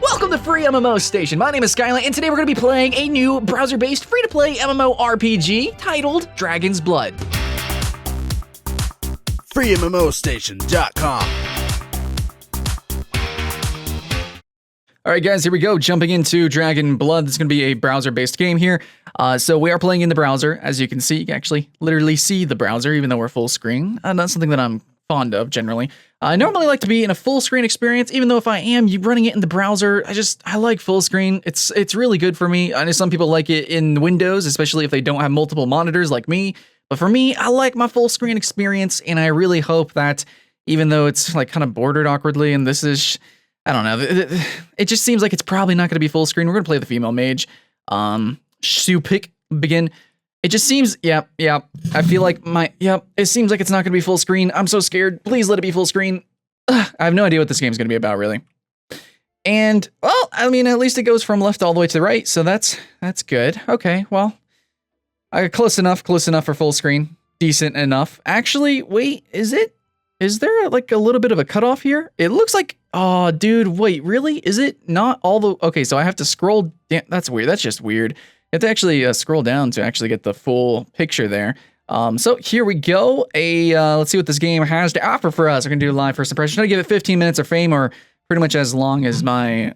Welcome to FreeMMOStation. My name is Skyline, and today we're going to be playing a new browser-based free-to-play MMORPG titled Dragon's Blood. FreeMMOStation.com. Alright guys, here we go, jumping into Dragon Blood. This is going to be a browser-based game here. So we are playing in the browser. As you can see, you can actually literally see the browser, even though we're full screen. That's something that I'm fond of, generally. I normally like to be in a full screen experience, even though if I am running it in the browser, I like full screen. It's really good for me. I know some people like it in Windows, especially if they don't have multiple monitors like me. But for me, I like my full screen experience, and I really hope that even though it's like kind of bordered awkwardly, and this is, I don't know, it just seems like it's probably not going to be full screen. We're going to play the female mage. Supik begin. It just seems, yeah. I feel like it seems like it's not going to be full screen. I'm so scared. Please let it be full screen. I have no idea what this game's going to be about, really. And, well, I mean, at least it goes from left all the way to the right, so that's good. Okay, well, close enough for full screen. Decent enough. Actually, wait, is there like a little bit of a cutoff here? It looks like, oh, dude, wait, really? Is it not all the, okay, so I have to scroll down. That's weird. That's just weird. You have to actually scroll down to actually get the full picture there. So here we go. Let's see what this game has to offer for us. We're gonna do a live first impression. I'm gonna give it 15 minutes of fame, or pretty much as long as my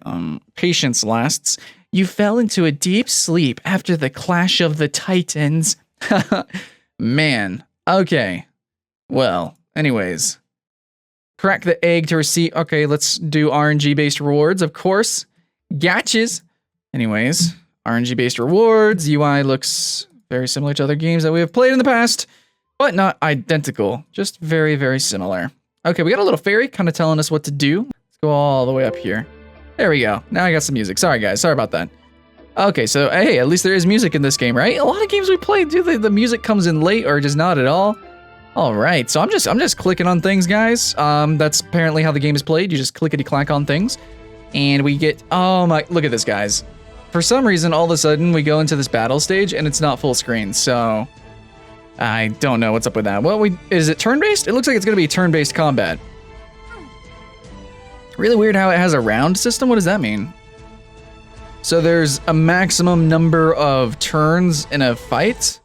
patience lasts. You fell into a deep sleep after the clash of the titans. Man. Okay. Well, anyways. Crack the egg to receive. Okay, let's do RNG-based rewards, of course. Gotchas. Anyways. RNG-based rewards. UI looks very similar to other games that we have played in the past, but not identical. Just very, very similar. Okay, we got a little fairy kind of telling us what to do. Let's go all the way up here. There we go. Now I got some music. Sorry, guys. Sorry about that. Okay, so, hey, at least there is music in this game, right? A lot of games we play, the music comes in late or just not at all. All right, so I'm just clicking on things, guys. That's apparently how the game is played. You just clickety-clack on things, and we get, oh my, look at this, guys. For some reason, all of a sudden, we go into this battle stage, and it's not full screen, so I don't know what's up with that. Well, is it turn-based? It looks like it's going to be turn-based combat. Really weird how it has a round system. What does that mean? So there's a maximum number of turns in a fight?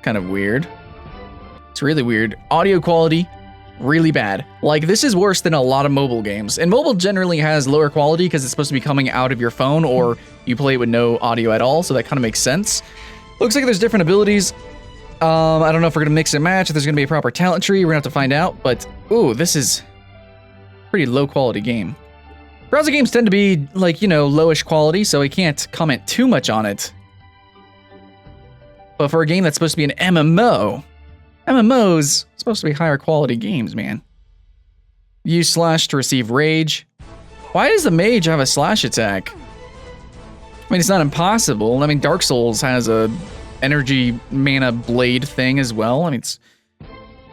Kind of weird. It's really weird. Audio quality, really bad. Like, this is worse than a lot of mobile games. And mobile generally has lower quality because it's supposed to be coming out of your phone, or you play it with no audio at all, so that kind of makes sense. Looks like there's different abilities. I don't know if we're gonna mix and match, if there's gonna be a proper talent tree. We're gonna have to find out, but ooh, this is a pretty low quality game. Browser games tend to be, like, you know, lowish quality, so I can't comment too much on it. But for a game that's supposed to be an MMO, MMOs supposed to be higher quality games, man. Use slash to receive rage. Why does the mage have a slash attack? I mean, it's not impossible. I mean, Dark Souls has a energy mana blade thing as well. I mean, it's,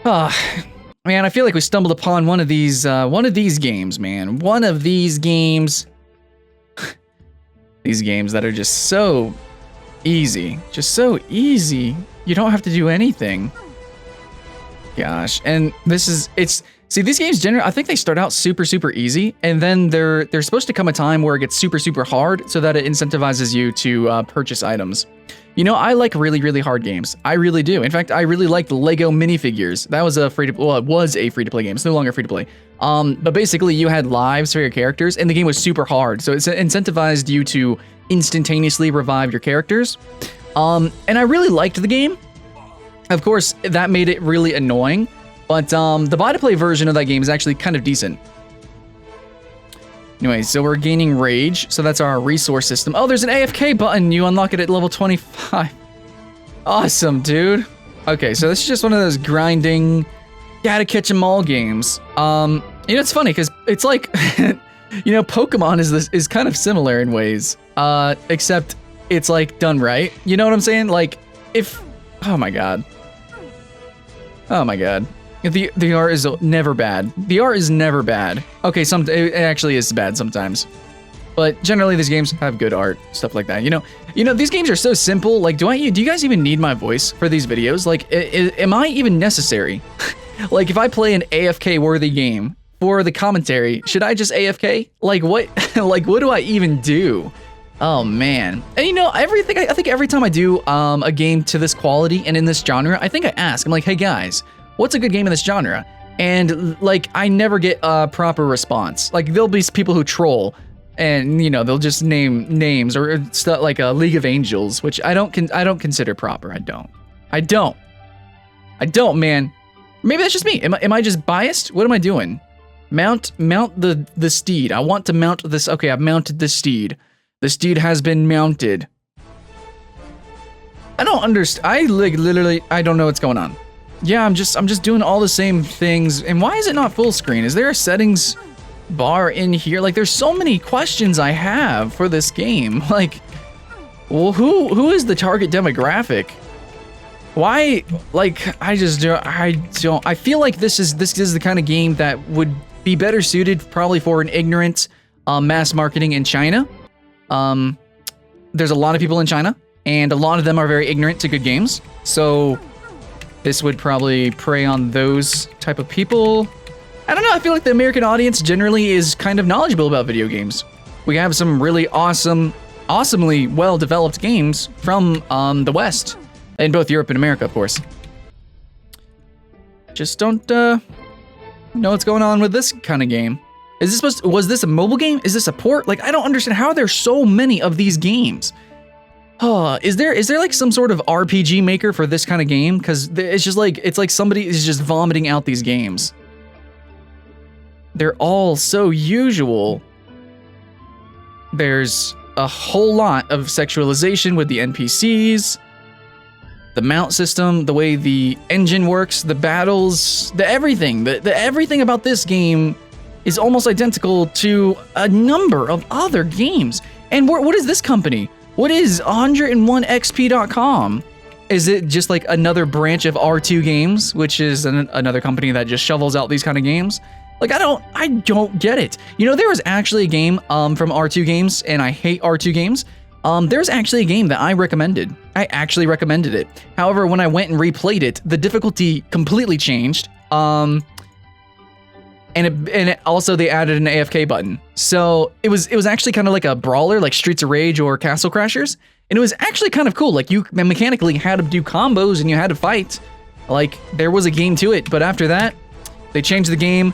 man, I feel like we stumbled upon one of these games, man. One of these games. These games that are just so easy. Just so easy. You don't have to do anything. Gosh, and this is, see, these games generally, I think they start out super, super easy, and then there's supposed to come a time where it gets super, super hard so that it incentivizes you to purchase items. You know, I like really, really hard games. I really do. In fact, I really liked Lego minifigures. That was a well, it was a free-to-play game. It's no longer free-to-play. But basically, you had lives for your characters, and the game was super hard, so it incentivized you to instantaneously revive your characters. And I really liked the game. Of course, that made it really annoying, but the buy-to-play version of that game is actually kind of decent. Anyway, so we're gaining rage, so that's our resource system. Oh, there's an AFK button. You unlock it at level 25. Awesome, dude. Okay, so this is just one of those grinding, gotta catch 'em all games. You know, it's funny because it's like, you know, Pokemon is kind of similar in ways, except it's like done right. You know what I'm saying? Like, if, oh my god. Oh my god. The art is never bad. The art is never bad. Okay, it actually is bad sometimes. But generally these games have good art, stuff like that. You know, these games are so simple. Like, do you guys even need my voice for these videos? Like, am I even necessary? Like, if I play an AFK worthy game for the commentary? Should I just AFK? Like what? Like what do I even do? Oh man. And you know, I think every time I do a game to this quality and in this genre, I think I ask, I'm like, hey guys, what's a good game in this genre? And like, I never get a proper response. Like there'll be people who troll and you know, they'll just name names or stuff like a League of Angels, which I don't consider proper. I don't, man. Maybe that's just me. Am I just biased? What am I doing? Mount the steed. I want to mount this. Okay, I've mounted the steed. The steed has been mounted. I don't understand. I literally don't know what's going on. Yeah, I'm just doing all the same things. And why is it not full screen? Is there a settings bar in here? Like there's so many questions I have for this game. Like, well, who is the target demographic? Why? Like, I feel like this is the kind of game that would be better suited probably for an ignorant mass marketing in China. There's a lot of people in China, and a lot of them are very ignorant to good games. So this would probably prey on those type of people. I don't know, I feel like the American audience generally is kind of knowledgeable about video games. We have some really awesomely well-developed games from the West. In both Europe and America, of course. Just don't know what's going on with this kind of game. Is this was this a mobile game? Is this a port? Like, I don't understand how there's so many of these games. Is there like some sort of RPG maker for this kind of game? Because it's just like, it's like somebody is just vomiting out these games. They're all so usual. There's a whole lot of sexualization with the NPCs. The mount system, the way the engine works, the battles, the everything. The everything about this game is almost identical to a number of other games. And what is this company? What is 101xp.com? Is it just like another branch of R2 Games, which is another company that just shovels out these kind of games? Like, I don't get it. You know, there was actually a game from R2 Games, and I hate R2 Games. There's actually a game that I recommended. I actually recommended it. However, when I went and replayed it, the difficulty completely changed. And also they added an AFK button. So it was actually kind of like a brawler, like Streets of Rage or Castle Crashers. And it was actually kind of cool. Like you mechanically had to do combos and you had to fight. Like there was a game to it. But after that, they changed the game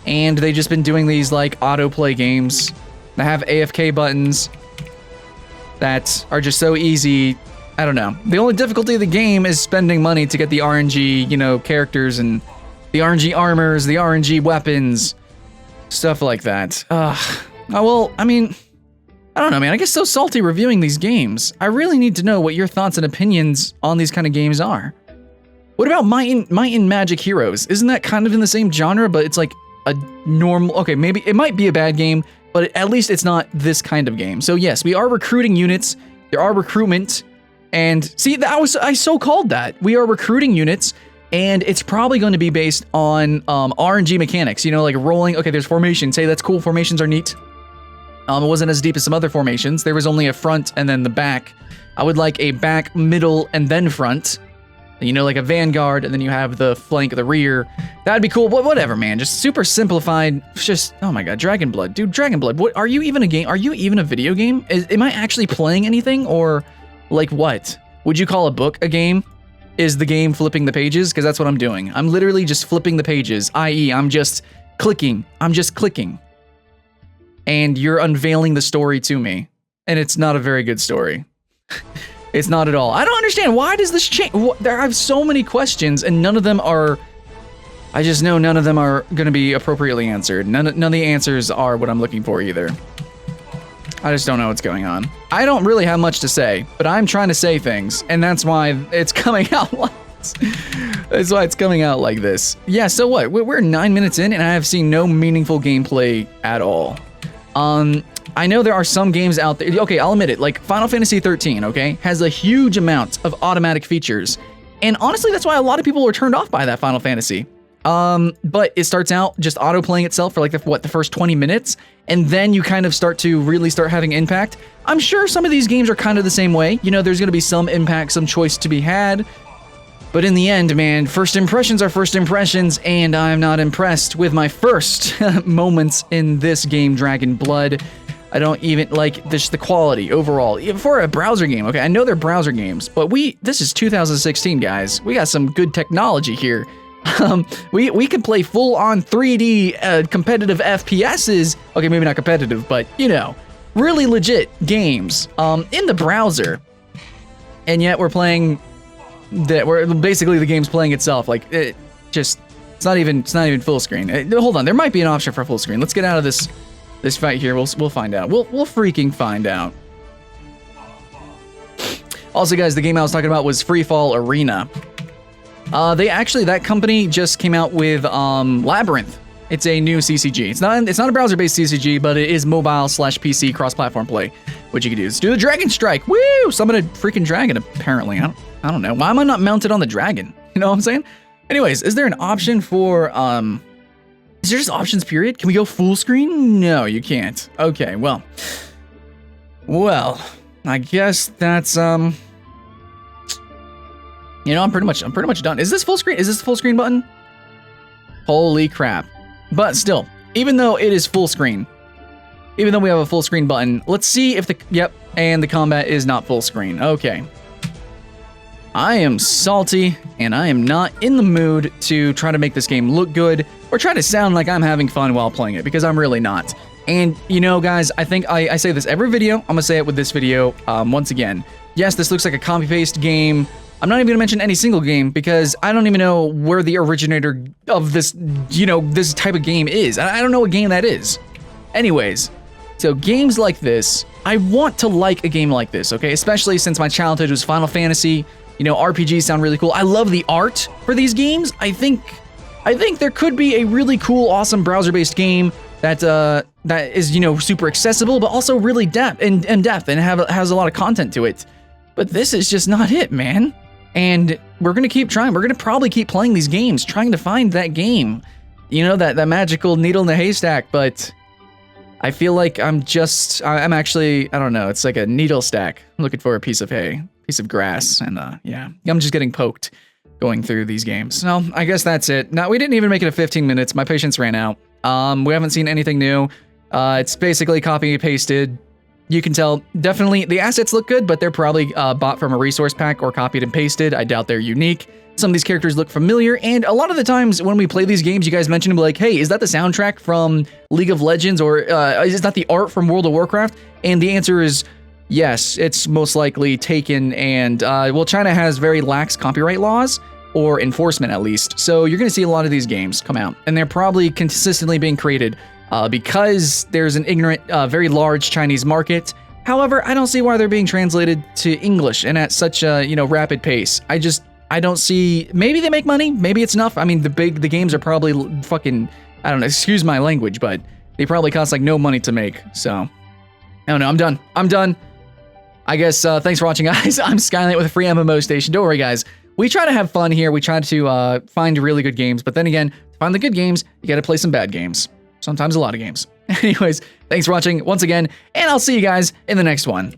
and they just been doing these like autoplay games that have AFK buttons that are just so easy. I don't know. The only difficulty of the game is spending money to get the RNG, you know, characters and the RNG armors, the RNG weapons, stuff like that. Well, I mean, I don't know, man. I get so salty reviewing these games. I really need to know what your thoughts and opinions on these kind of games are. What about Might and Magic Heroes? Isn't that kind of in the same genre, but it's like a normal... Okay, maybe it might be a bad game, but at least it's not this kind of game. So yes, we are recruiting units. There are recruitment. And see, I so called that. We are recruiting units, and it's probably going to be based on RNG mechanics. You know, like rolling. Okay, there's formations. Hey, that's cool. Formations are neat. It wasn't as deep as some other formations. There was only a front and then the back. I would like a back, middle, and then front. You know, like a vanguard, and then you have the flank, the rear. That'd be cool. But whatever, man. Just super simplified. Just, oh my god, Dragon Blood. Dude, Dragon Blood. What, are you even a game? Are you even a video game? Am I actually playing anything? Or, like, what? Would you call a book a game? Is the game flipping the pages? Because that's what I'm doing. I'm literally just flipping the pages, i.e. I'm just clicking. I'm just clicking. And you're unveiling the story to me. And it's not a very good story. It's not at all. I don't understand. Why does this change? There are so many questions, and none of them are... I just know none of them are going to be appropriately answered. None of the answers are what I'm looking for either. I just don't know what's going on. I don't really have much to say, but I'm trying to say things, and that's why it's coming out like this. That's why it's coming out like this. Yeah, so what? We're 9 minutes in, and I have seen no meaningful gameplay at all. I know there are some games out there, okay, I'll admit it, like Final Fantasy 13, okay, has a huge amount of automatic features. And honestly, that's why a lot of people were turned off by that Final Fantasy. But it starts out just auto-playing itself for like the first 20 minutes, and then you kind of start to really start having impact. I'm sure some of these games are kind of the same way. You know, there's going to be some impact, some choice to be had. But in the end, man, first impressions are first impressions, and I'm not impressed with my first moments in this game, Dragon Blood. I don't even like the quality overall. Even for a browser game, okay? I know they're browser games, but this is 2016, guys. We got some good technology here. We can play full-on 3D competitive FPSs. Okay, maybe not competitive, but, you know, really legit games in the browser. And yet we're playing... basically the game's playing itself. Like it's not even full screen. Hold on, there might be an option for full screen. Let's get out of this fight here. We'll find out. We'll freaking find out. Also, guys, the game I was talking about was Freefall Arena. That company just came out with Labyrinth. It's a new CCG. It's not a browser-based CCG, but it is mobile/PC cross-platform play. What you can do is do the Dragon Strike. Woo! Summon a freaking dragon, apparently. I don't know. Why am I not mounted on the dragon? You know what I'm saying? Anyways, is there an option for, is there just options, period? Can we go full screen? No, you can't. Okay, well, I guess that's, you know, I'm pretty much done. Is this full screen? Is this the full screen button? Holy crap. But still, even though it is full screen, even though we have a full screen button, let's see if and the combat is not full screen. Okay. I am salty, and I am not in the mood to try to make this game look good, or try to sound like I'm having fun while playing it, because I'm really not. And, you know, guys, I think I say this every video. I'm gonna say it with this video once again. Yes, this looks like a copy-paste game. I'm not even gonna mention any single game, because I don't even know where the originator of this, you know, this type of game is. I don't know what game that is. Anyways, so games like this, I want to like a game like this, okay? Especially since my childhood was Final Fantasy. You know, RPGs sound really cool. I love the art for these games. I think there could be a really cool, awesome browser-based game that is, you know, super accessible, but also really in depth and has a lot of content to it. But this is just not it, man. And we're gonna keep trying. We're gonna probably keep playing these games, trying to find that game. You know, that magical needle in the haystack. But I feel like I'm actually, I don't know. It's like a needle stack. I'm looking for a piece of hay. Piece of grass, and yeah, I'm just getting poked going through these games. So I guess that's it. Now, we didn't even make it to 15 minutes. My patience ran out. We haven't seen anything new. It's basically copy and pasted. You can tell, definitely, the assets look good, but they're probably bought from a resource pack or copied and pasted. I doubt they're unique. Some of these characters look familiar, and a lot of the times when we play these games, you guys mention, like, hey, is that the soundtrack from League of Legends, or is that the art from World of Warcraft? And the answer is, yes, it's most likely taken, and well, China has very lax copyright laws, or enforcement at least, so you're going to see a lot of these games come out, and they're probably consistently being created because there's an ignorant, very large Chinese market. However, I don't see why they're being translated to English and at such a, you know, rapid pace. I don't see, maybe they make money, maybe it's enough. I mean, the games are probably fucking, I don't know, excuse my language, but they probably cost like no money to make, so, I don't know, I'm done. I guess, thanks for watching, guys. I'm Skylight with FreeMMOStation. Don't worry, guys. We try to have fun here. We try to find really good games. But then again, to find the good games, you got to play some bad games. Sometimes a lot of games. Anyways, thanks for watching once again, and I'll see you guys in the next one.